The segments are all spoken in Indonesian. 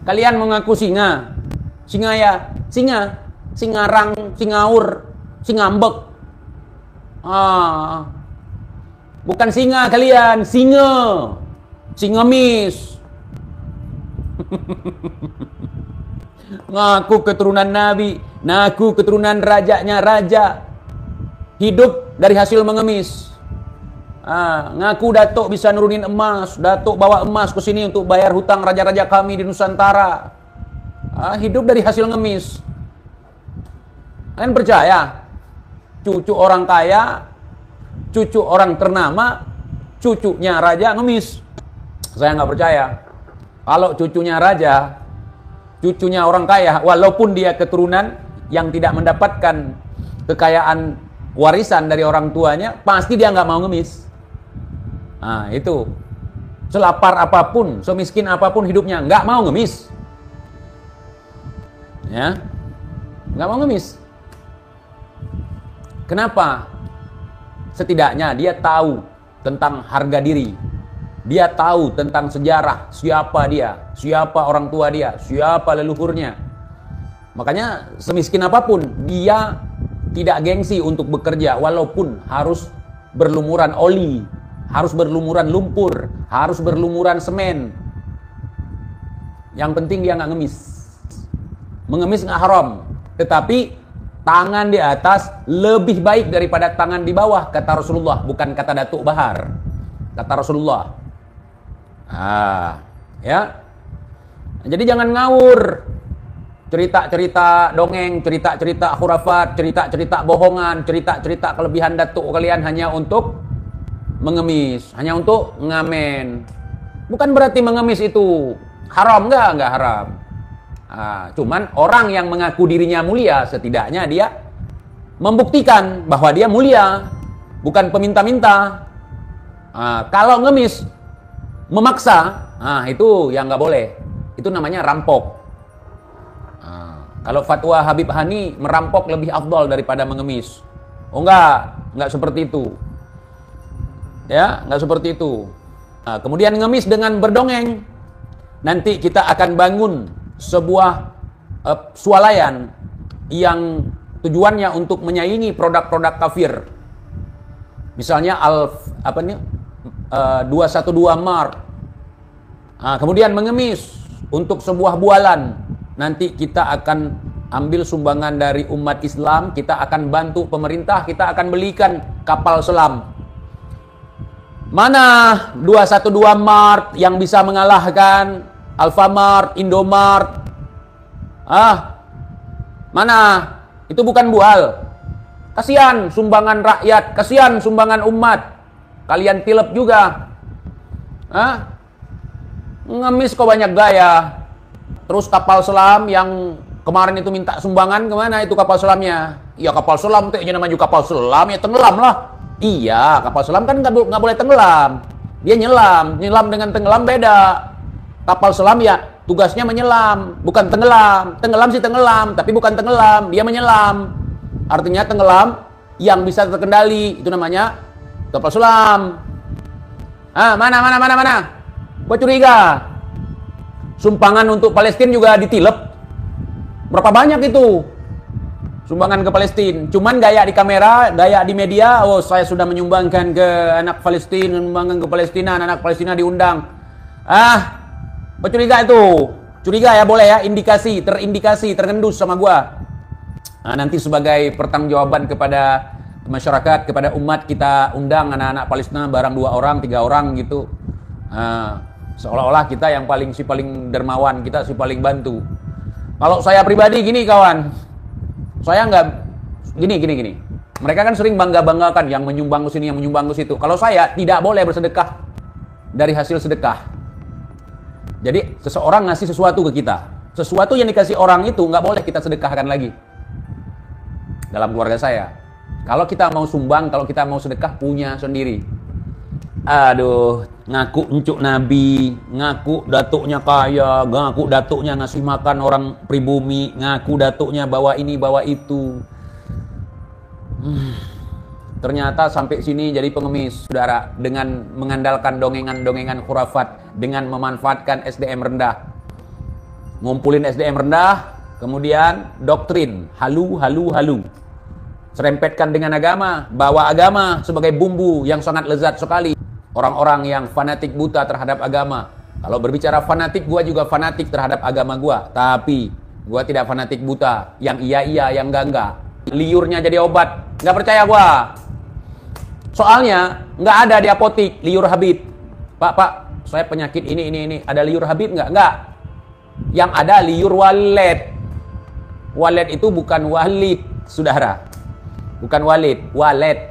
Kalian mengaku singa. Singa ya, singa. Singarang, singaur, singambek. Bukan singa kalian, singa. Singemis. Ngaku keturunan Nabi, ngaku keturunan rajanya raja. Hidup dari hasil mengemis. Ngaku datuk bisa nurunin emas, datuk bawa emas ke sini untuk bayar hutang raja-raja kami di Nusantara. Hidup dari hasil ngemis. Kalian percaya? Cucu orang kaya, cucu orang ternama, cucunya raja ngemis. Saya nggak percaya. Kalau cucunya raja, cucunya orang kaya, walaupun dia keturunan yang tidak mendapatkan kekayaan warisan dari orang tuanya, pasti dia nggak mau ngemis. Itu. Selapar apapun, semiskin apapun hidupnya, nggak mau ngemis. Ya, nggak mau ngemis. Kenapa? Setidaknya dia tahu tentang harga diri. Dia tahu tentang sejarah, siapa dia, siapa orang tua dia, siapa leluhurnya. Makanya semiskin apapun, dia tidak gengsi untuk bekerja walaupun harus berlumuran oli, harus berlumuran lumpur, harus berlumuran semen. Yang penting dia nggak ngemis. Mengemis nggak haram, tetapi tangan di atas lebih baik daripada tangan di bawah, kata Rasulullah, bukan kata Datuk Bahar. Kata Rasulullah. Ya. Jadi jangan ngawur. Cerita-cerita dongeng, cerita-cerita khurafat, cerita-cerita bohongan, cerita-cerita kelebihan datuk kalian hanya untuk mengemis, hanya untuk ngamen. Bukan berarti mengemis itu haram, enggak haram. Cuman orang yang mengaku dirinya mulia, setidaknya dia membuktikan bahwa dia mulia, bukan peminta-minta. Kalau ngemis, memaksa, itu yang nggak boleh. Itu namanya rampok. Kalau fatwa Habib Hani, merampok lebih afdol daripada mengemis. Enggak seperti itu. Ya, enggak seperti itu. Kemudian ngemis dengan berdongeng. Nanti kita akan bangun sebuah swalayan yang tujuannya untuk menyaingi produk-produk kafir. Misalnya 212 Mart. Kemudian mengemis untuk sebuah bualan. Nanti kita akan ambil sumbangan dari umat Islam, kita akan bantu pemerintah, kita akan belikan kapal selam. Mana 212 Mart yang bisa mengalahkan Alfamart, Indomart? Mana? Itu bukan bual. Kasihan sumbangan rakyat, kasihan sumbangan umat. Kalian tilep juga. Ngemis kok banyak gaya. Terus kapal selam yang kemarin itu minta sumbangan, kemana itu kapal selamnya? Ya kapal selam, itu namanya juga kapal selam, ya tenggelam lah. Iya, kapal selam kan nggak boleh tenggelam. Dia nyelam dengan tenggelam beda. Kapal selam ya tugasnya menyelam, bukan tenggelam. Tenggelam sih tenggelam, tapi bukan tenggelam, dia menyelam. Artinya tenggelam yang bisa terkendali, itu namanya kapal selam. Mana? Gua curiga. Sumbangan untuk Palestina juga ditilep. Berapa banyak itu? Sumbangan ke Palestina. Cuman gaya di kamera, gaya di media, saya sudah menyumbangkan ke anak Palestina, menyumbangkan ke Palestina, anak Palestina diundang. Curiga itu. Curiga ya, boleh ya, terindikasi, tergendus sama gua. Nanti sebagai pertanggungjawaban kepada masyarakat, kepada umat, kita undang anak-anak Palestina barang 2 orang, 3 orang gitu. Seolah-olah kita yang paling dermawan, kita paling bantu. Kalau saya pribadi gini kawan, saya nggak gini. Mereka kan sering bangga-banggakan yang menyumbang ke sini, yang menyumbang ke situ. Kalau saya tidak boleh bersedekah dari hasil sedekah. Jadi seseorang ngasih sesuatu ke kita, sesuatu yang dikasih orang itu nggak boleh kita sedekahkan lagi. Dalam keluarga saya, kalau kita mau sumbang, kalau kita mau sedekah, punya sendiri. Ngaku encuk Nabi, ngaku datuknya kaya, ngaku datuknya ngasih makan orang pribumi, ngaku datuknya bawa ini bawa itu. Ternyata sampai sini jadi pengemis, saudara, dengan mengandalkan dongengan-dongengan khurafat, dengan memanfaatkan SDM rendah. ngumpulin SDM rendah, kemudian doktrin, halu. Serempetkan dengan agama, bawa agama sebagai bumbu yang sangat lezat sekali. Orang-orang yang fanatik buta terhadap agama. Kalau berbicara fanatik, gua juga fanatik terhadap agama gua. Tapi gua tidak fanatik buta, yang iya, yang enggak. Liurnya jadi obat, nggak percaya gua. Soalnya nggak ada di apotik liur Habib. Pak, saya penyakit ini. Ada liur Habib nggak? Nggak. Yang ada liur walet. Walet itu bukan walid, saudara. Bukan walid, walet.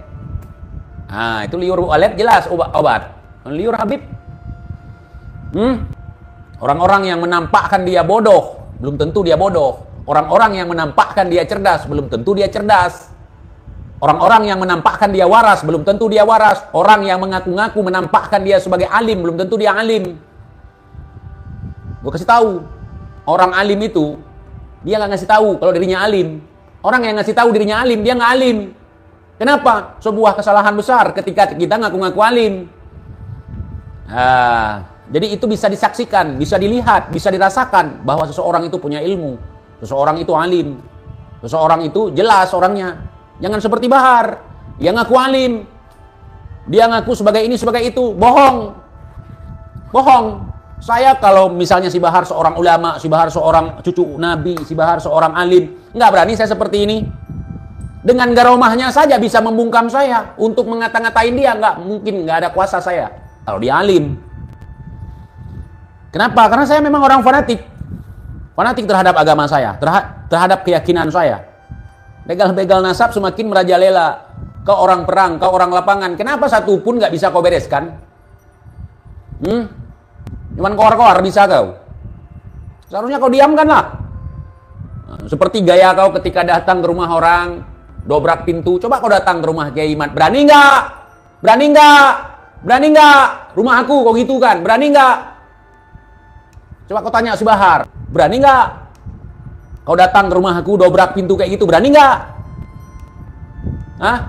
Nah, itu liur walet jelas obat. Liur Habib. Orang-orang yang menampakkan dia bodoh, belum tentu dia bodoh. Orang-orang yang menampakkan dia cerdas, belum tentu dia cerdas. Orang-orang yang menampakkan dia waras, belum tentu dia waras. Orang yang mengaku-ngaku menampakkan dia sebagai alim, belum tentu dia alim. Gue kasih tahu, orang alim itu dia nggak ngasih tahu kalau dirinya alim. Orang yang ngasih tahu dirinya alim, dia nggak alim. Kenapa? Sebuah kesalahan besar ketika kita ngaku-ngaku alim. Jadi itu bisa disaksikan, bisa dilihat, bisa dirasakan bahwa seseorang itu punya ilmu, seseorang itu alim, seseorang itu jelas orangnya. Jangan seperti Bahar, dia ngaku alim, dia ngaku sebagai ini, sebagai itu, bohong. Saya kalau misalnya si Bahar seorang ulama, si Bahar seorang cucu Nabi, si Bahar seorang alim, nggak berani saya seperti ini. Dengan garomahnya saja bisa membungkam saya. Untuk ngata-ngatain dia, nggak mungkin, nggak ada kuasa saya. Kalau dia alim. Kenapa? Karena saya memang orang fanatik. Fanatik terhadap agama saya, terhadap keyakinan saya. Begal-begal nasab semakin merajalela. Kau orang perang, kau orang lapangan. Kenapa satu pun nggak bisa kau bereskan? Cuman koar-koar bisa kau. Seharusnya kau diamkanlah. Seperti gaya kau ketika datang ke rumah orang, dobrak pintu. Coba kau datang ke rumah Kiai Iman. Berani nggak? Berani nggak? Berani nggak? Rumah aku kau gitu kan? Berani nggak? Coba kau tanya si Bahar. Berani nggak? Kau datang ke rumah aku, dobrak pintu kayak gitu. Berani nggak? Hah?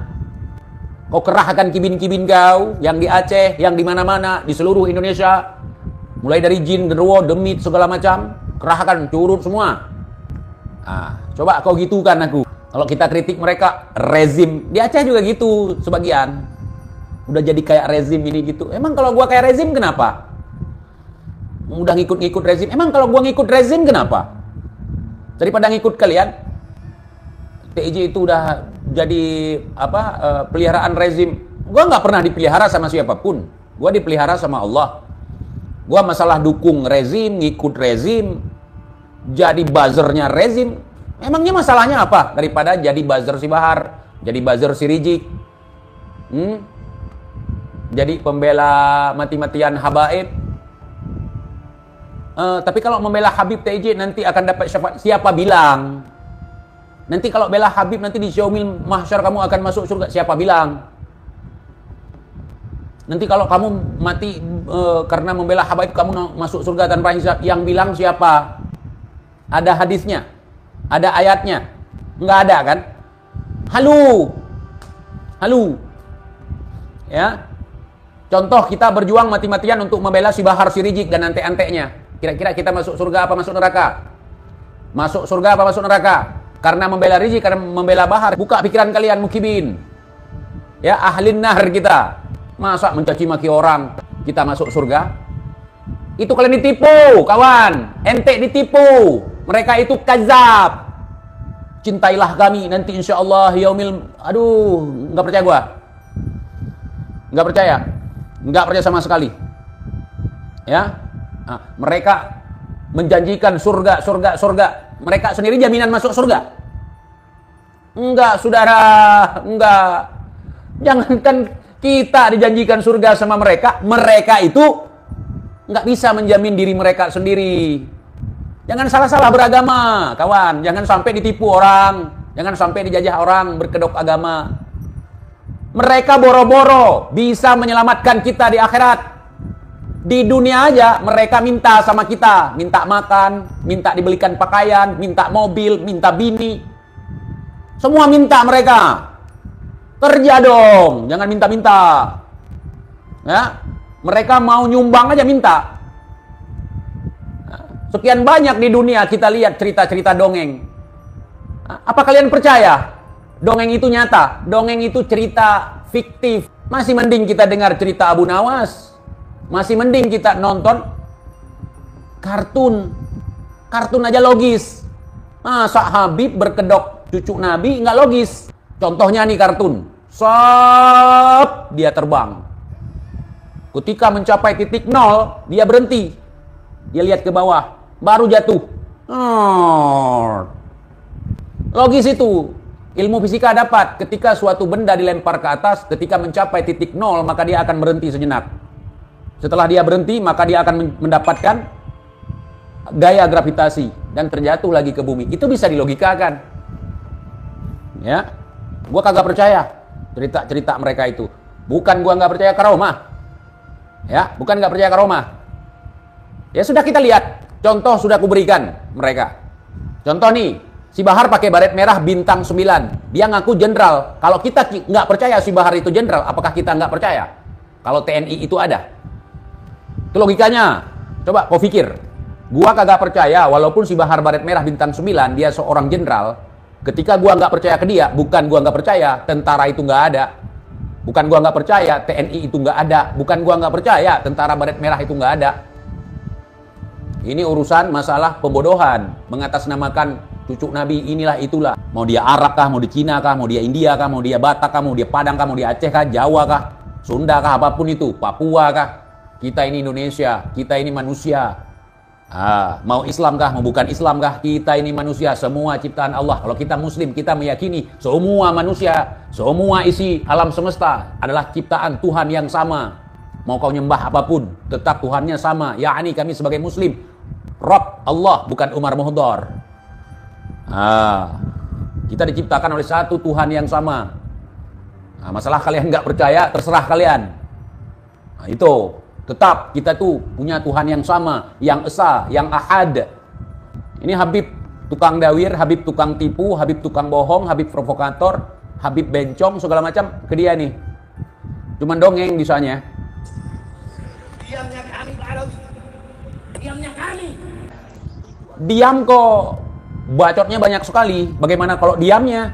Kau kerahkan kibin-kibin kau yang di Aceh, yang di mana-mana, di seluruh Indonesia. Mulai dari jin, genderuwo, demit, segala macam. Kerahkan, curut semua. Coba kau gitukan aku. Kalau kita kritik mereka, rezim. Di Aceh juga gitu, sebagian. Udah jadi kayak rezim ini gitu. Emang kalau gua kayak rezim kenapa? Udah ngikut-ngikut rezim. Emang kalau gua ngikut rezim kenapa? Daripada ngikut kalian. TIJ itu udah jadi peliharaan rezim. Gua nggak pernah dipelihara sama siapapun. Gua dipelihara sama Allah. Gua masalah dukung rezim, ngikut rezim, jadi buzzernya rezim. Emangnya masalahnya apa? Daripada jadi buzzer si Bahar, jadi buzzer si Rizik, jadi pembela mati-matian habaib. Tapi kalau membela Habib TJ nanti akan dapat syafaat. Siapa bilang? Nanti kalau bela Habib nanti di Yaumil Mahsyar kamu akan masuk surga. Siapa bilang? Nanti kalau kamu mati karena membela habaib kamu masuk surga tanpa hisab. Yang bilang siapa? Ada hadisnya? Ada ayatnya? Enggak ada kan? Halu. Ya. Contoh kita berjuang mati-matian untuk membela si Bahar, si Rizik dan ante-antenya. Kira-kira kita masuk surga apa masuk neraka? Masuk surga apa masuk neraka? Karena membela Rizik, karena membela Bahar. Buka pikiran kalian mukibin. Ya, ahlin nar kita. Masa mencaci maki orang kita masuk surga? Itu kalian ditipu, kawan. Ente ditipu. Mereka itu kazab. Cintailah kami nanti insya Allah yaumil. Aduh, nggak percaya gua. Nggak percaya sama sekali. Ya, mereka menjanjikan surga. Mereka sendiri jaminan masuk surga? Enggak, saudara, enggak. Jangankan kita dijanjikan surga sama mereka itu nggak bisa menjamin diri mereka sendiri. Jangan salah-salah beragama, kawan. Jangan sampai ditipu orang. Jangan sampai dijajah orang berkedok agama. Mereka boro-boro bisa menyelamatkan kita di akhirat. Di dunia aja mereka minta sama kita. Minta makan, minta dibelikan pakaian, minta mobil, minta bini. Semua minta mereka. Kerja dong, jangan minta-minta. Ya, mereka mau nyumbang aja minta. Sekian banyak di dunia kita lihat cerita-cerita dongeng. Apa kalian percaya dongeng itu nyata? Dongeng itu cerita fiktif. Masih mending kita dengar cerita Abu Nawas. Masih mending kita nonton kartun. Kartun aja logis. Masa Habib berkedok cucu Nabi nggak logis? Contohnya nih kartun. Sop, dia terbang. Ketika mencapai titik 0, dia berhenti. Dia lihat ke bawah, baru jatuh. Logis itu. Ilmu fisika dapat. Ketika suatu benda dilempar ke atas, ketika mencapai titik 0, maka dia akan berhenti sejenak. Setelah dia berhenti, maka dia akan mendapatkan gaya gravitasi dan terjatuh lagi ke bumi. Itu bisa dilogikakan. Ya, gua kagak percaya cerita-cerita mereka itu. Bukan gua nggak percaya karomah. Ya, bukan nggak percaya karomah. Ya sudah, kita lihat. Contoh sudah kuberikan mereka. Contoh nih, si Bahar pakai baret merah bintang 9. Dia ngaku jenderal. Kalau kita nggak percaya si Bahar itu jenderal, apakah kita nggak percaya kalau TNI itu ada? Itu logikanya. Coba kau pikir. Gua kagak percaya walaupun si Bahar baret merah bintang 9 dia seorang jenderal. Ketika gua nggak percaya ke dia, bukan gua nggak percaya tentara itu nggak ada. Bukan gua nggak percaya TNI itu nggak ada. Bukan gua nggak percaya tentara baret merah itu nggak ada. Ini urusan masalah pembodohan, mengatasnamakan cucu Nabi inilah itulah. Mau dia Arab kah, mau di Cina kah, mau dia India kah, mau dia Batak kah, mau dia Padang kah, mau dia Aceh kah, Jawa kah, Sunda kah, apapun itu, Papua kah. Kita ini Indonesia, kita ini manusia. Mau Islam kah, mau bukan Islam kah, kita ini manusia, semua ciptaan Allah. Kalau kita Muslim, kita meyakini semua manusia, semua isi alam semesta adalah ciptaan Tuhan yang sama. Mau kau nyembah apapun, tetap Tuhannya sama. Yakni kami sebagai Muslim, Rabb Allah, bukan Umar Muhdar. Kita diciptakan oleh satu Tuhan yang sama. Masalah kalian nggak percaya, terserah kalian. Itu tetap kita tuh punya Tuhan yang sama, yang esa, yang ahad. Ini Habib tukang dawir, Habib tukang tipu, Habib tukang bohong, Habib provokator, Habib bencong, segala macam ke dia nih. Cuman dongeng bisanya. Diamnya kami, Pak Alawi. Diamnya kami. Diam kok. Bacotnya banyak sekali. Bagaimana kalau diamnya?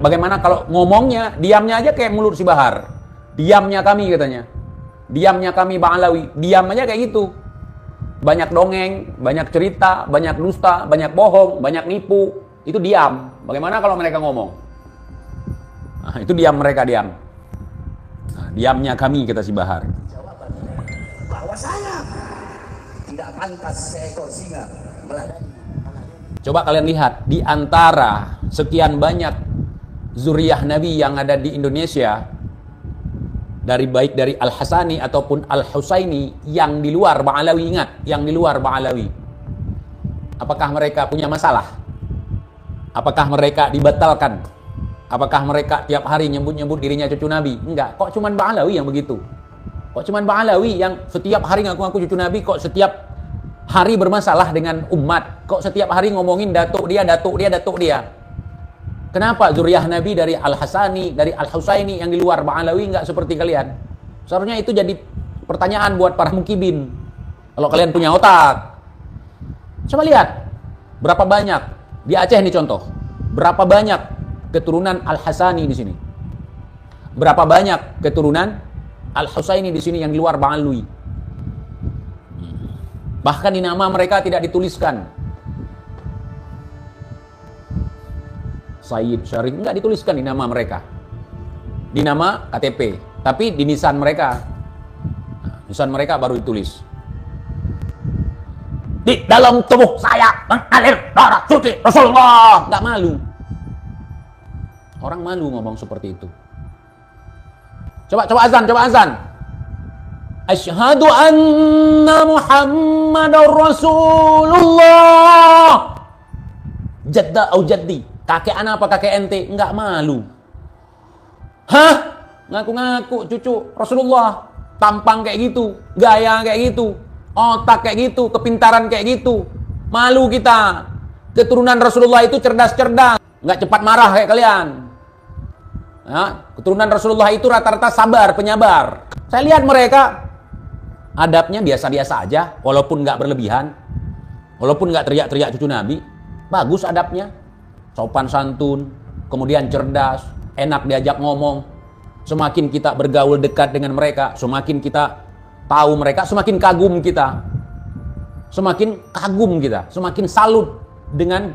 Bagaimana kalau ngomongnya? Diamnya aja kayak mulut si Bahar. Diamnya kami katanya. Diamnya kami Bang Alawi. Diam aja kayak gitu. Banyak dongeng, banyak cerita, banyak dusta, banyak bohong, banyak nipu. Itu diam. Bagaimana kalau mereka ngomong? Itu diam mereka, diam. Diamnya kami kata si Bahar. Bahwa saya tidak pantas seekor singa meladani. Coba kalian lihat, di antara sekian banyak zuriyah Nabi yang ada di Indonesia, baik dari Al-Hasani ataupun Al-Husaini, yang di luar Bang Alawi, ingat, yang di luar Bang Alawi, apakah mereka punya masalah? Apakah mereka dibatalkan? Apakah mereka tiap hari nyebut-nyebut dirinya cucu Nabi? Enggak, kok cuman Bang Alawi yang begitu? Kok cuman Bang Alawi yang setiap hari ngaku-ngaku cucu Nabi? Kok setiap hari bermasalah dengan umat? Kok setiap hari ngomongin datuk dia, datuk dia, datuk dia? Kenapa zuriyah Nabi dari Al-Hasani, dari Al-Husaini yang di luar Bang Alawi nggak seperti kalian? Seharusnya itu jadi pertanyaan buat para mukibin. Kalau kalian punya otak. Coba lihat, berapa banyak, di Aceh ini contoh, berapa banyak keturunan Al-Hasani di sini? Berapa banyak keturunan Al-Husaini di sini yang di luar Bang Alawi? Bahkan di nama mereka tidak dituliskan Sayyid Syarif, enggak dituliskan di nama mereka. Di nama KTP, tapi di nisan mereka. Nisan mereka baru ditulis. Di dalam tubuh saya mengalir darah suci Rasulullah. Enggak malu. Orang malu ngomong seperti itu. Coba azan, coba azan. Asyhadu anna Muhammadar Rasulullah. Jadda au jaddi. Kakek anak apa kakek ente? Enggak malu. Hah? Ngaku-ngaku cucu Rasulullah. Tampang kayak gitu. Gaya kayak gitu. Otak kayak gitu. Kepintaran kayak gitu. Malu kita. Keturunan Rasulullah itu cerdas-cerdas. Enggak cepat marah kayak kalian. Ya, keturunan Rasulullah itu rata-rata sabar, penyabar. Saya lihat mereka adabnya biasa-biasa aja. Walaupun enggak berlebihan. Walaupun nggak teriak-teriak cucu Nabi, bagus adabnya. Sopan santun, kemudian cerdas, enak diajak ngomong. Semakin kita bergaul dekat dengan mereka, semakin kita tahu mereka, semakin kagum kita. Semakin kagum kita, semakin salut dengan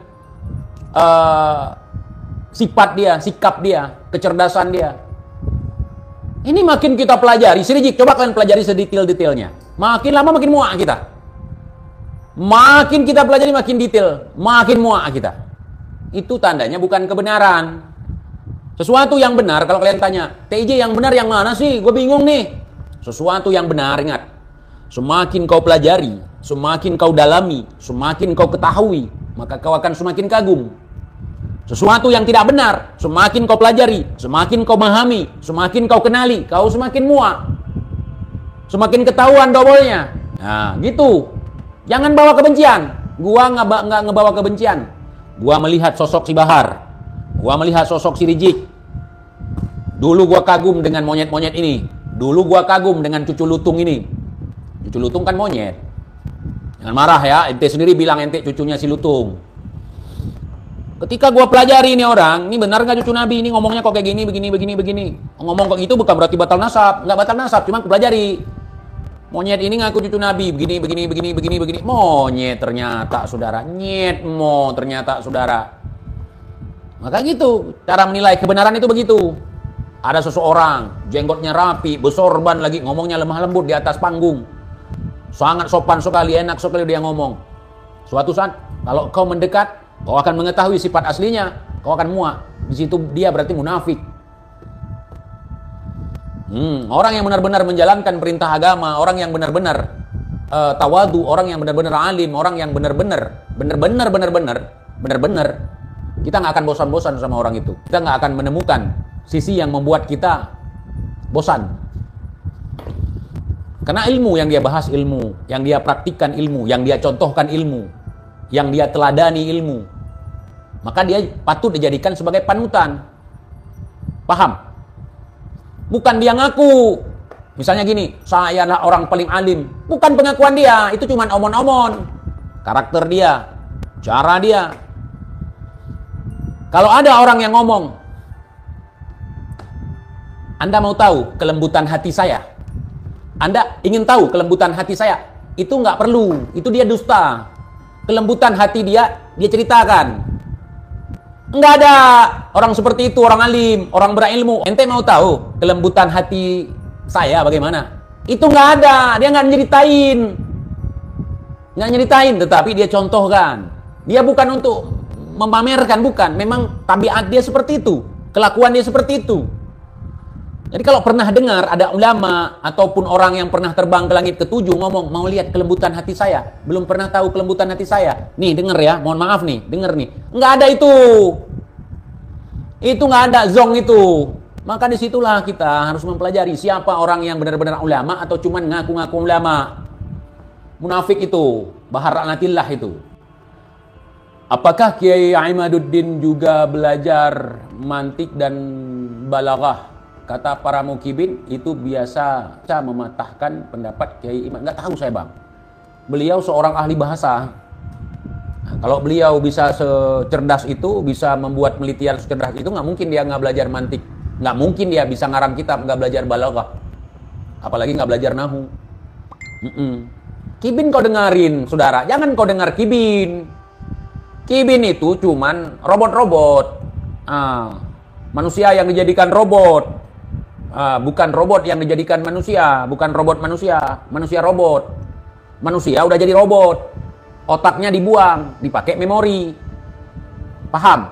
sifat dia, sikap dia, kecerdasan dia. Ini makin kita pelajari, Sirijik, coba kalian pelajari sedetail-detailnya. Makin lama makin muak kita. Makin kita pelajari makin detail, makin muak kita. Itu tandanya bukan kebenaran. Sesuatu yang benar, kalau kalian tanya, TJ yang benar yang mana sih? Gue bingung nih. Sesuatu yang benar, ingat. Semakin kau pelajari, semakin kau dalami, semakin kau ketahui, maka kau akan semakin kagum. Sesuatu yang tidak benar, semakin kau pelajari, semakin kau memahami, semakin kau kenali, kau semakin muak. Semakin ketahuan dobolnya. Nah, gitu. Jangan bawa kebencian. Gua nggak ngebawa kebencian. Gua melihat sosok si Bahar. Gua melihat sosok si Rijik. Dulu gua kagum dengan monyet-monyet ini. Dulu gua kagum dengan cucu lutung ini. Cucu lutung kan monyet. Jangan marah ya, ente sendiri bilang ente cucunya si lutung. Ketika gua pelajari ini orang, ini benar nggak cucu Nabi, ini ngomongnya kok kayak gini, begini. Ngomong kok gitu bukan berarti batal nasab, nggak batal nasab, cuma pelajari. Monyet ini ngaku cucu Nabi, begini. Monyet ternyata saudara, ternyata saudara. Maka gitu, cara menilai kebenaran itu begitu. Ada seseorang, jenggotnya rapi, bersorban lagi, ngomongnya lemah lembut di atas panggung. Sangat sopan sekali, enak sekali dia ngomong. Suatu saat, kalau kau mendekat, kau akan mengetahui sifat aslinya, kau akan muak. Di situ dia berarti munafik. Orang yang benar-benar menjalankan perintah agama, orang yang benar-benar tawadu, orang yang benar-benar alim, orang yang benar-benar, kita nggak akan bosan-bosan sama orang itu. Kita nggak akan menemukan sisi yang membuat kita bosan. Karena ilmu yang dia bahas ilmu, yang dia praktikkan ilmu, yang dia contohkan ilmu, yang dia teladani ilmu, maka dia patut dijadikan sebagai panutan. Paham? Bukan dia ngaku. Misalnya gini, saya adalah orang paling alim. Bukan pengakuan dia, itu cuma omon-omon. Karakter dia, cara dia. Kalau ada orang yang ngomong, Anda mau tahu kelembutan hati saya? Anda ingin tahu kelembutan hati saya? Itu nggak perlu, itu dia dusta. Kelembutan hati dia ceritakan. Enggak ada orang seperti itu, orang alim, orang berilmu. Ente mau tahu kelembutan hati saya bagaimana? Itu enggak ada, dia enggak nyeritain. Enggak nyeritain, tetapi dia contohkan. Dia bukan untuk memamerkan, bukan. Memang tabiat dia seperti itu, kelakuan dia seperti itu. Jadi kalau pernah dengar ada ulama ataupun orang yang pernah terbang ke langit ketujuh ngomong, mau lihat kelembutan hati saya, belum pernah tahu kelembutan hati saya. Nih denger ya, mohon maaf nih, denger nih. Nggak ada itu. Itu nggak ada, zong itu. Maka disitulah kita harus mempelajari siapa orang yang benar-benar ulama atau cuman ngaku-ngaku ulama. Munafik itu, bahar la'natillah itu. Apakah Kiai Imaduddin juga belajar mantik dan balaghah? Kata para mukibin itu biasa mematahkan pendapat Kiai Imam. Nggak tahu saya bang. Beliau seorang ahli bahasa. Nah, kalau beliau bisa secerdas itu, bisa membuat penelitian secerdas itu, nggak mungkin dia nggak belajar mantik. Nggak mungkin dia bisa ngarang kitab nggak belajar balaghah. Apalagi nggak belajar nahu. Kibin kau dengerin, saudara. Jangan kau dengar kibin. Kibin itu cuman robot-robot. Manusia yang dijadikan robot. Bukan robot yang dijadikan manusia, bukan robot manusia, manusia robot. Manusia udah jadi robot, otaknya dibuang, dipakai memori. Paham?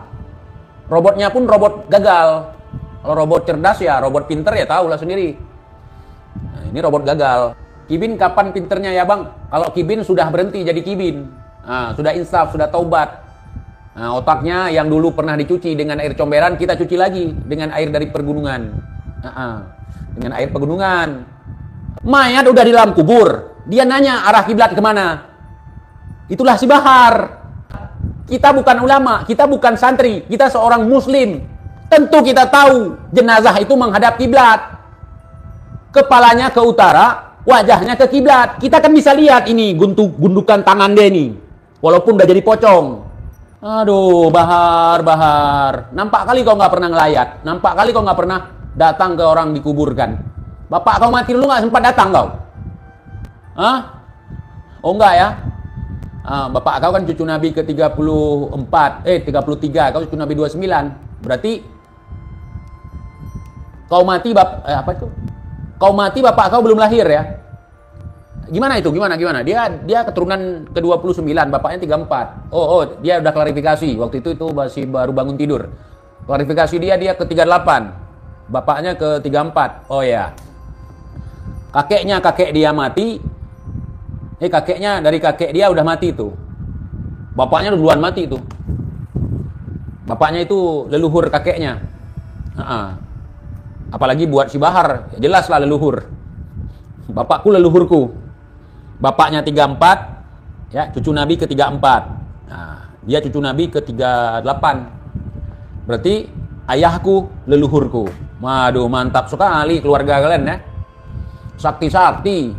Robotnya pun robot gagal. Kalau robot cerdas ya, robot pinter ya tahulah sendiri. Nah, ini robot gagal. Kibin kapan pinternya ya bang? Kalau Kibin sudah berhenti jadi Kibin, sudah insaf, sudah taubat. Nah, otaknya yang dulu pernah dicuci dengan air comberan, kita cuci lagi dengan air dari pergunungan. Dengan air pegunungan. Mayat udah di dalam kubur, dia nanya arah kiblat kemana. Itulah si Bahar. Kita bukan ulama, kita bukan santri, kita seorang muslim. Tentu kita tahu jenazah itu menghadap kiblat. Kepalanya ke utara, wajahnya ke kiblat. Kita kan bisa lihat ini gundukan tangan dia ini. Walaupun udah jadi pocong. Aduh, Bahar. Nampak kali kau nggak pernah ngelayat. Nampak kali kau nggak pernah datang ke orang dikuburkan. Bapak kau mati dulu nggak sempat datang kau? Hah? Oh enggak ya? Bapak kau kan cucu Nabi ke-33, kau cucu Nabi 29. Berarti kau mati Kau mati bapak kau belum lahir ya? Gimana itu? Gimana? Dia keturunan ke-29, bapaknya 34. Oh, dia udah klarifikasi. Waktu itu masih baru bangun tidur. Klarifikasi dia ke-38. Bapaknya ke-34. Oh ya. Kakek dia mati. Dari kakek dia udah mati itu. Bapaknya duluan mati itu. Bapaknya itu leluhur kakeknya. Apalagi buat si Bahar, jelaslah leluhur. Bapakku leluhurku. Bapaknya 34, ya, cucu Nabi ke-34. Nah, dia cucu Nabi ke-38. Berarti ayahku leluhurku. Waduh, mantap sekali keluarga kalian ya. Sakti-sakti.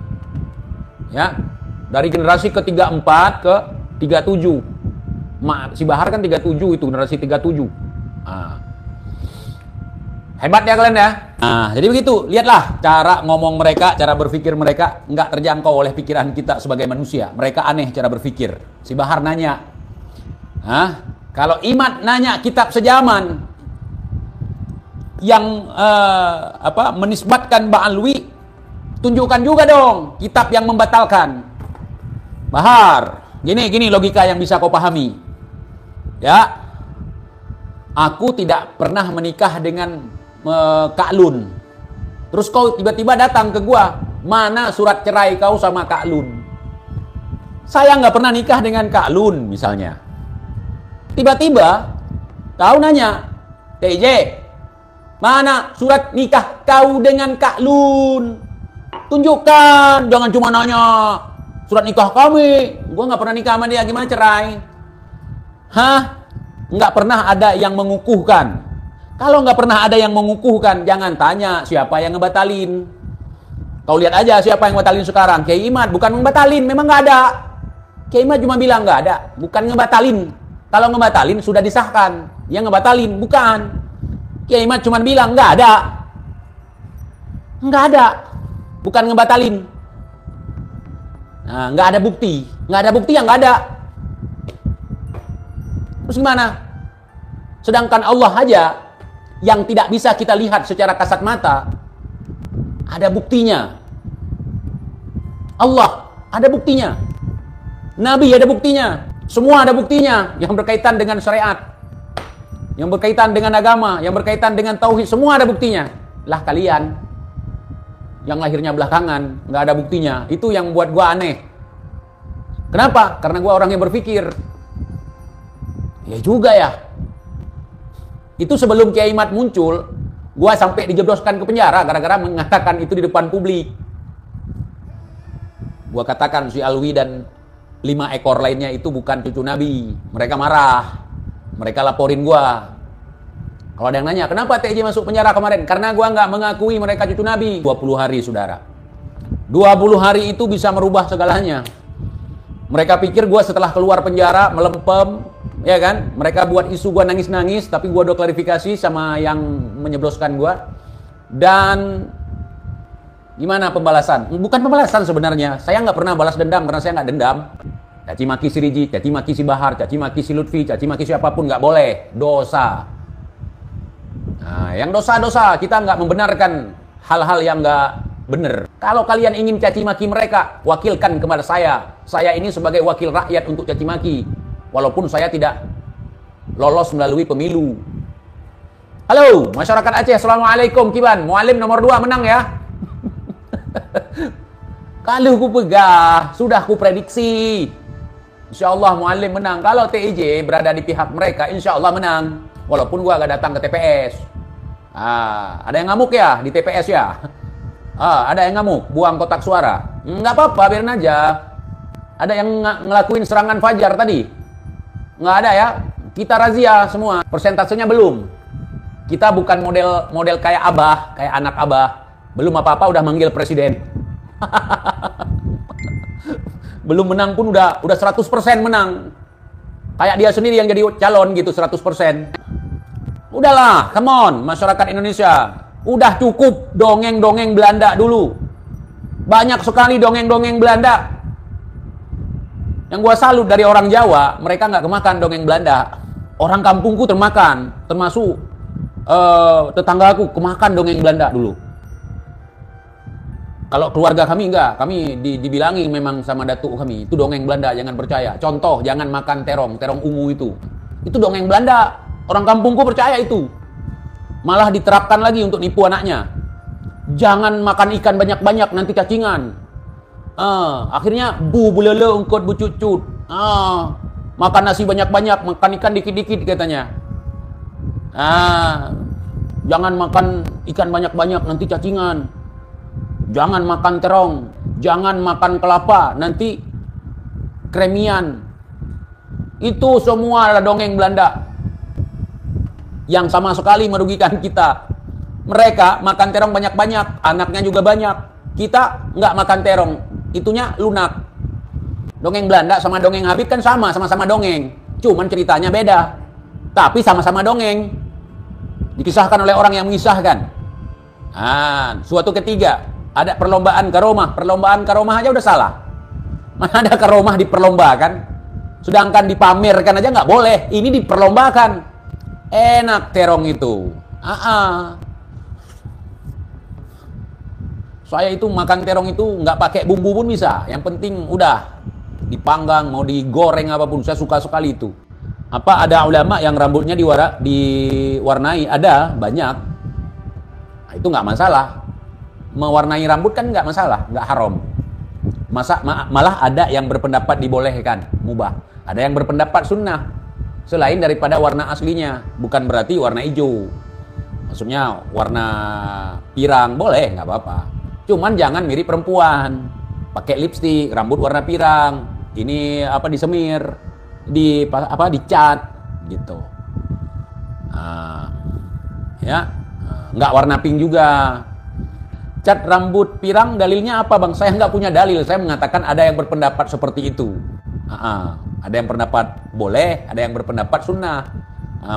Ya. Dari generasi ke-34 ke 37. Si Bahar kan 37 itu, generasi 37. Nah. Hebat ya kalian ya. Nah, jadi begitu. Lihatlah cara ngomong mereka, cara berpikir mereka nggak terjangkau oleh pikiran kita sebagai manusia. Mereka aneh cara berpikir. Si Bahar nanya, kalau Imad nanya kitab sejaman yang menisbatkan Ba'alwi, tunjukkan juga dong kitab yang membatalkan. Bahar, gini logika yang bisa kau pahami. Ya, aku tidak pernah menikah dengan Kak Lun. Terus kau tiba-tiba datang ke gua, mana surat cerai kau sama Kak Lun? Saya nggak pernah nikah dengan Kak Lun misalnya. Tiba-tiba kau nanya, TJ, mana surat nikah kau dengan Kak Lun? Tunjukkan, jangan cuma nanya surat nikah kami. Gua nggak pernah nikah sama dia, gimana cerai? Nggak pernah ada yang mengukuhkan. Kalau nggak pernah ada yang mengukuhkan, jangan tanya siapa yang ngebatalin. Kau lihat aja siapa yang ngebatalin sekarang. Kiai Imad bukan ngebatalin, memang nggak ada. Kiai Imad cuma bilang nggak ada, bukan ngebatalin. Kalau ngebatalin sudah disahkan. Yang ngebatalin bukan. Kiai Imad cuma bilang nggak ada. Nggak ada, bukan ngebatalin. Nah, nggak ada bukti yang nggak ada. Terus gimana? Sedangkan Allah aja yang tidak bisa kita lihat secara kasat mata, ada buktinya. Allah ada buktinya. Nabi ada buktinya. Semua ada buktinya yang berkaitan dengan syariat, yang berkaitan dengan agama, yang berkaitan dengan tauhid, semua ada buktinya. Lah kalian yang lahirnya belakangan nggak ada buktinya, itu yang buat gua aneh. Kenapa? Karena gua orang yang berpikir. Ya juga ya. Itu sebelum Kiai Imad muncul, gua sampai dijebloskan ke penjara gara-gara mengatakan itu di depan publik. Gua katakan si Alwi dan 5 ekor lainnya itu bukan cucu Nabi. Mereka marah. Mereka laporin gua. Kalau ada yang nanya, kenapa TJ masuk penjara kemarin? Karena gua nggak mengakui mereka cucu Nabi. 20 hari, saudara. 20 hari itu bisa merubah segalanya. Mereka pikir gua setelah keluar penjara melempem, ya kan? Mereka buat isu gua nangis-nangis, tapi gua udah klarifikasi sama yang menyebloskan gua. Dan gimana pembalasan? Bukan pembalasan sebenarnya. Saya nggak pernah balas dendam karena saya nggak dendam. Caci maki si Riji, caci maki si Bahar, caci maki si Lutfi, caci maki siapapun nggak boleh. Dosa. Nah, yang dosa-dosa kita nggak membenarkan hal-hal yang nggak benar. Kalau kalian ingin caci maki mereka, wakilkan kepada saya. Saya ini sebagai wakil rakyat untuk caci maki. Walaupun saya tidak lolos melalui pemilu. Halo, masyarakat Aceh, assalamualaikum. Kiban, Mualim nomor 2 menang ya. Kalau ku pegah, sudah ku prediksi. Insya Allah Mualim menang. Kalau TIJ berada di pihak mereka, insya Allah menang. Walaupun gua gak datang ke TPS. Ada yang ngamuk ya di TPS ya? Ada yang ngamuk, buang kotak suara. Nggak apa-apa, biarin aja. Ada yang ngelakuin serangan fajar tadi? Nggak ada ya? Kita razia semua. Persentasenya belum. Kita bukan model kayak abah, kayak anak abah. Belum apa-apa udah manggil presiden. belum menang pun udah 100% menang. Kayak dia sendiri yang jadi calon gitu 100%. Udahlah, come on masyarakat Indonesia. Udah cukup dongeng-dongeng Belanda dulu. Banyak sekali dongeng-dongeng Belanda. Yang gua salut dari orang Jawa, mereka nggak kemakan dongeng Belanda. Orang kampungku termakan, termasuk tetanggaku kemakan dongeng Belanda dulu. Kalau keluarga kami enggak, kami dibilangi memang sama datuk kami, itu dongeng Belanda, jangan percaya. Contoh, jangan makan terong ungu itu. Itu dongeng Belanda. Orang kampungku percaya itu. Malah diterapkan lagi untuk nipu anaknya. Jangan makan ikan banyak-banyak, nanti cacingan. Akhirnya bu bulele ungkot bu cucut. Makan nasi banyak-banyak, makan ikan dikit-dikit katanya. Jangan makan ikan banyak-banyak, nanti cacingan. Jangan makan terong, jangan makan kelapa, nanti kremian. Itu semua adalah dongeng Belanda yang sama sekali merugikan kita. Mereka makan terong banyak-banyak, anaknya juga banyak. Kita nggak makan terong, itunya lunak. Dongeng Belanda sama dongeng Habib kan sama-sama dongeng. Cuman ceritanya beda. Tapi sama-sama dongeng. Dikisahkan oleh orang yang mengisahkan. Suatu ketiga, ada perlombaan karomah. Perlombaan karomah aja udah salah. Mana ada karomah diperlombakan? Sedangkan dipamerkan aja nggak boleh. Ini diperlombakan. Enak terong itu. Saya itu makan terong itu nggak pakai bumbu pun bisa. Yang penting udah dipanggang, mau digoreng apapun. Saya suka sekali itu. Ada ulama yang rambutnya diwarnai? Ada, banyak. Itu nggak masalah. Mewarnai rambut kan nggak masalah, nggak haram. Malah ada yang berpendapat dibolehkan, mubah. Ada yang berpendapat sunnah, selain daripada warna aslinya. Bukan berarti warna hijau. Maksudnya warna pirang, boleh, nggak apa-apa. Cuman jangan mirip perempuan. Pakai lipstik, rambut warna pirang. Ini disemir, dicat, gitu. Nggak warna pink juga. Cat rambut pirang dalilnya apa bang? Saya nggak punya dalil. Saya mengatakan ada yang berpendapat seperti itu. Ada yang berpendapat boleh, ada yang berpendapat sunnah.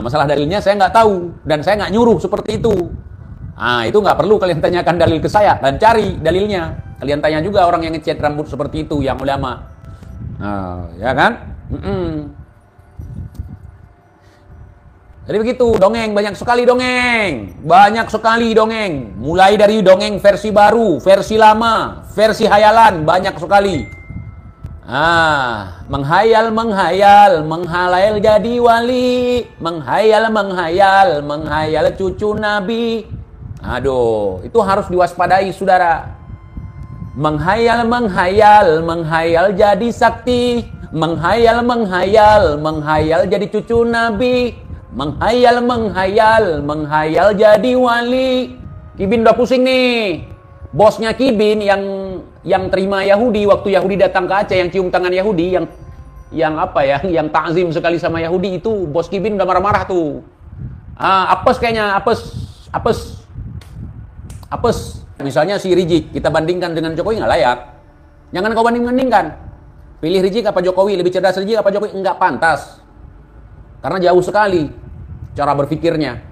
Masalah dalilnya saya nggak tahu dan saya nggak nyuruh seperti itu. Itu nggak perlu kalian tanyakan dalil ke saya dan cari dalilnya. Kalian tanya juga orang yang ngecat rambut seperti itu, yang ulama. Ya kan? Jadi begitu, dongeng, banyak sekali dongeng. Banyak sekali dongeng. Mulai dari dongeng versi baru, versi lama, versi hayalan, banyak sekali. Menghayal jadi wali. Menghayal cucu Nabi. Aduh, itu harus diwaspadai saudara. Menghayal jadi sakti. Menghayal jadi cucu Nabi. Menghayal jadi wali. Kibin udah pusing nih. Bosnya Kibin yang terima Yahudi waktu Yahudi datang ke Aceh, yang cium tangan Yahudi, yang takzim sekali sama Yahudi, itu bos Kibin udah marah-marah tuh. Apes kayaknya, apes. Misalnya si Rizik kita bandingkan dengan Jokowi, nggak layak. Jangan kau bandingkan. Pilih Rizik apa Jokowi, lebih cerdas Rizik apa Jokowi, nggak pantas. Karena jauh sekali cara berpikirnya.